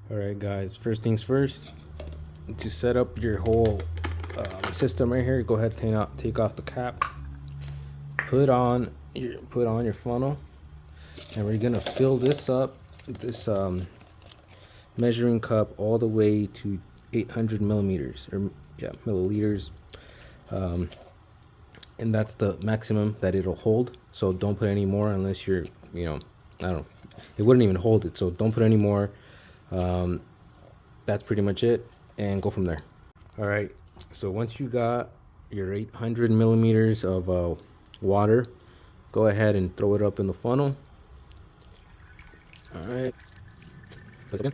All right, guys. First things first. To set up your whole system right here, go ahead and take off the cap. Put on your funnel, and we're gonna fill this up. This measuring cup all the way to 800 millimeters or yeah milliliters, and that's the maximum that it'll hold. So don't put any more unless you're I don't. It wouldn't even hold it. So don't put any more. That's pretty much it, and go from there. All right, so once you got your 800 millimeters of water, go ahead and throw it up in the funnel. All right, let's again.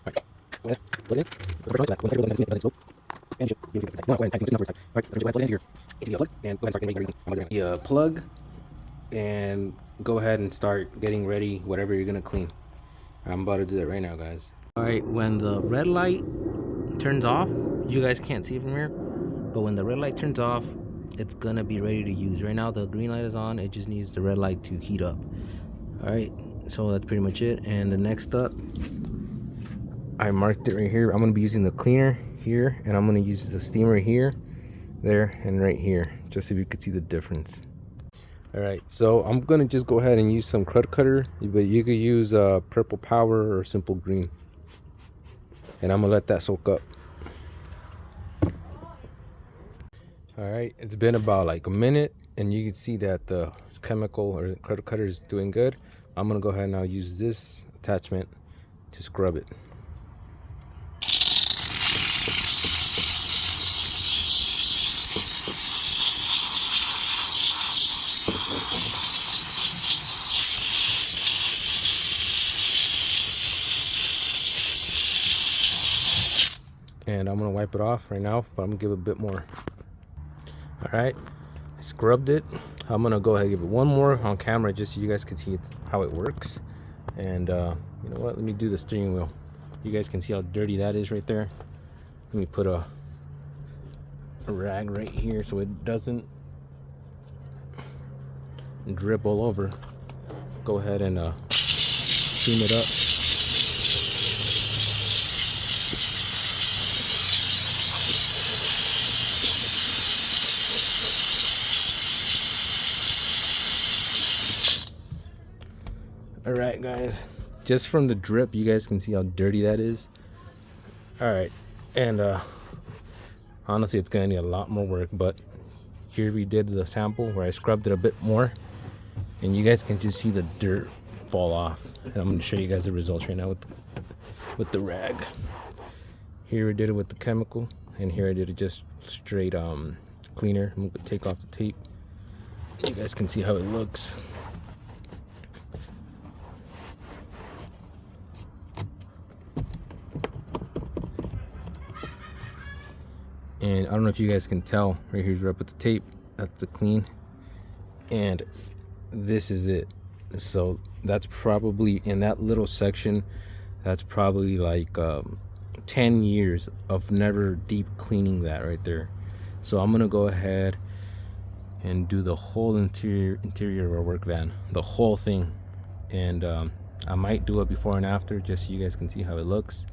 All right, go ahead, put it in. And you should no, go ahead and type this. All right, go ahead, plug it into your plug, and go ahead and start getting ready. I'm gonna the plug, and go ahead and start getting ready whatever you're gonna clean. I'm about to do that right now, guys. All right, when the red light turns off, you guys can't see it from here, but when the red light turns off, it's gonna be ready to use. Right now the green light is on, it just needs the red light to heat up. All right, so that's pretty much it. And the next up, I marked it right here. I'm gonna be using the cleaner here, and I'm gonna use the steamer here, there, and right here, just so you could see the difference. All right, so I'm gonna just go ahead and use some crud cutter, but you could use purple power or simple green, and I'm gonna let that soak up. All right, it's been about like a minute, and you can see that the chemical or the crud cutter is doing good. I'm gonna go ahead and now use this attachment to scrub it. And I'm gonna wipe it off right now, but I'm gonna give it a bit more. All right, I scrubbed it. I'm gonna go ahead and give it one more on camera just so you guys can see how it works. And you know what, let me do the steering wheel. You guys can see how dirty that is right there. Let me put a rag right here so it doesn't drip all over. Go ahead and clean it up. All right, guys, just from the drip you guys can see how dirty that is. All right, and honestly it's gonna need a lot more work, but here we did the sample where I scrubbed it a bit more, and you guys can just see the dirt fall off. And I'm gonna show you guys the results right now with the rag. Here we did it with the chemical, and here I did it just straight cleaner. I'm gonna take off the tape. You guys can see how it looks. And I don't know if you guys can tell, right here's where I put the tape, that's the clean, and this is it. So that's probably, in that little section, that's probably like 10 years of never deep cleaning that right there. So I'm gonna go ahead and do the whole interior of our work van, the whole thing. And I might do it before and after just so you guys can see how it looks.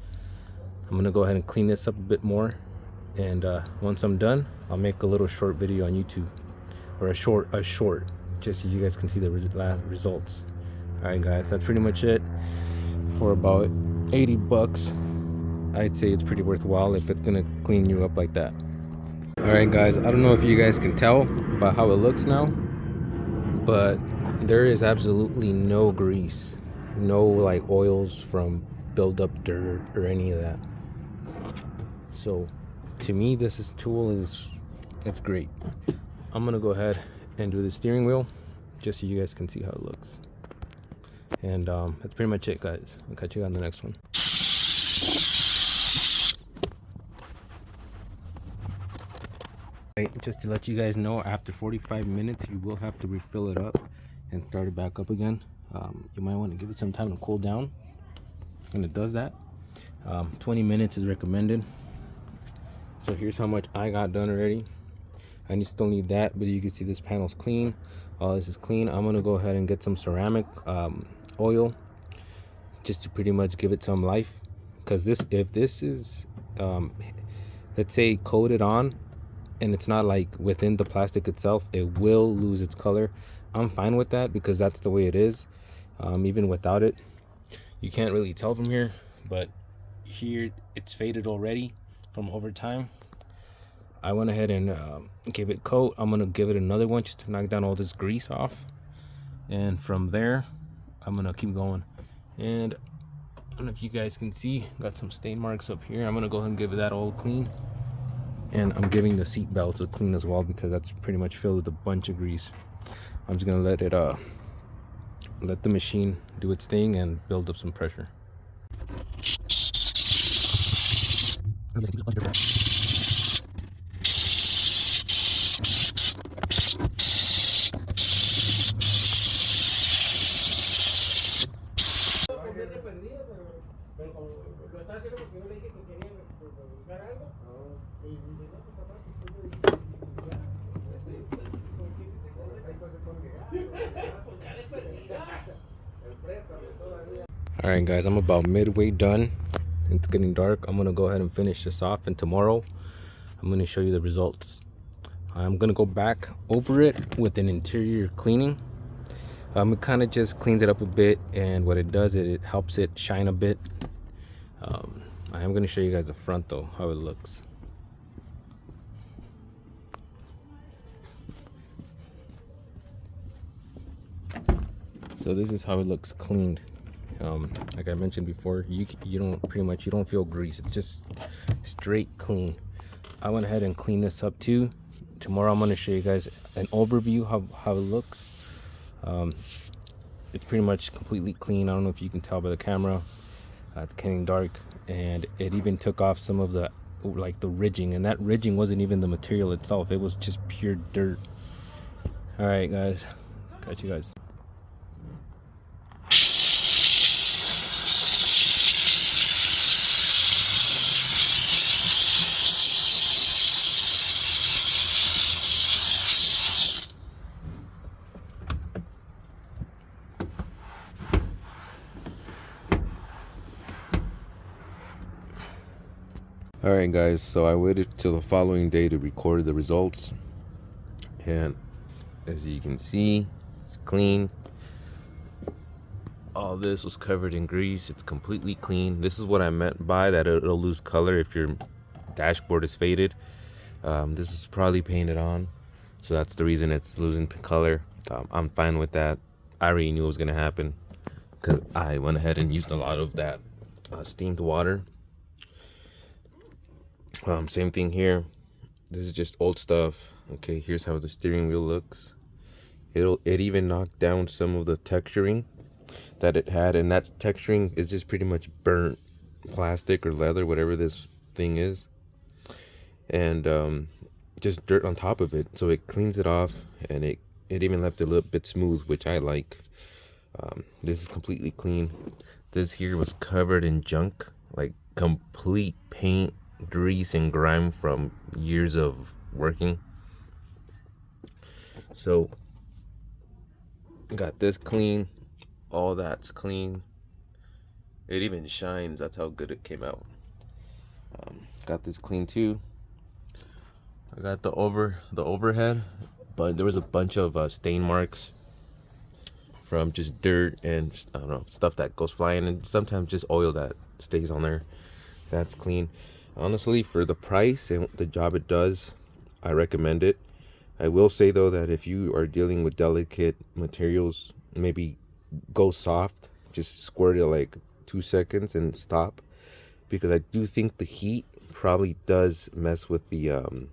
I'm gonna go ahead and clean this up a bit more, and once I'm done, I'll make a little short video on YouTube, or a short just so you guys can see the results. All right, guys, that's pretty much it. For about 80 bucks, I'd say it's pretty worthwhile if it's gonna clean you up like that. All right, guys, I don't know if you guys can tell by how it looks now, but there is absolutely no grease, no like oils from build-up dirt or any of that. So to me, this tool it's great. I'm gonna go ahead and do the steering wheel just so you guys can see how it looks. And that's pretty much it, guys. I'll catch you on the next one. Right, just to let you guys know, after 45 minutes you will have to refill it up and start it back up again. You might want to give it some time to cool down, and it does that. 20 minutes is recommended. So here's how much I got done already. I still need that, but you can see this panel's clean. All this is clean. I'm gonna go ahead and get some ceramic oil. just to pretty much give it some life. Because if this is let's say coated on and it's not like within the plastic itself, it will lose its color. I'm fine with that because that's the way it is. Even without it, you can't really tell from here, but here it's faded already from over time. I went ahead and gave it coat. I'm gonna give it another one just to knock down all this grease off, and from there I'm gonna keep going. And I don't know if you guys can see, got some stain marks up here. I'm gonna go ahead and give that all clean, and I'm giving the seat belts a clean as well because that's pretty much filled with a bunch of grease. I'm just gonna let it let the machine do its thing and build up some pressure. All right, guys, I'm about midway done. It's getting dark. I'm gonna go ahead and finish this off, and tomorrow I'm gonna show you the results. I'm gonna go back over it with an interior cleaning. It kind of just cleans it up a bit, and what it does, it helps it shine a bit. I am gonna show you guys the front though, how it looks. So this is how it looks cleaned. Like I mentioned before, you don't feel grease. It's just straight clean. I went ahead and cleaned this up too. Tomorrow I'm going to show you guys an overview how it looks. It's pretty much completely clean. I don't know if you can tell by the camera. It's getting dark, and it even took off some of the ridging, and that ridging wasn't even the material itself. It was just pure dirt. All right, guys, got you guys. Alright guys, so I waited till the following day to record the results, and as you can see, it's clean. All this was covered in grease. It's completely clean. This is what I meant by that it'll lose color if your dashboard is faded. This is probably painted on, so that's the reason it's losing color. I'm fine with that. I already knew it was gonna happen because I went ahead and used a lot of that steamed water. Same thing here. This is just old stuff. Okay, here's how the steering wheel looks. It even knocked down some of the texturing that it had, and that texturing is just pretty much burnt plastic or leather, whatever this thing is, and just dirt on top of it. So it cleans it off, and it even left it a little bit smooth, which I like. This is completely clean. This here was covered in junk, like complete paint, grease, and grime from years of working. So got this clean, all that's clean. It even shines. That's how good it came out. Got this clean too. I got the overhead, but there was a bunch of stain marks from just dirt and I don't know, stuff that goes flying, and sometimes just oil that stays on there. That's clean. Honestly, for the price and the job it does, I recommend it. I will say though that if you are dealing with delicate materials, maybe go soft. Just squirt it like 2 seconds and stop, because I do think the heat probably does mess with the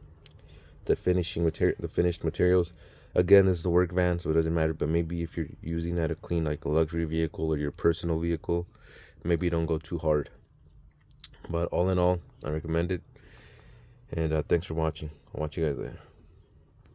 finishing material, the finished materials. Again, this is a work van, so it doesn't matter, but maybe if you're using that to clean like a luxury vehicle or your personal vehicle, maybe don't go too hard. But all in all, I recommend it. And thanks for watching. I'll watch you guys later.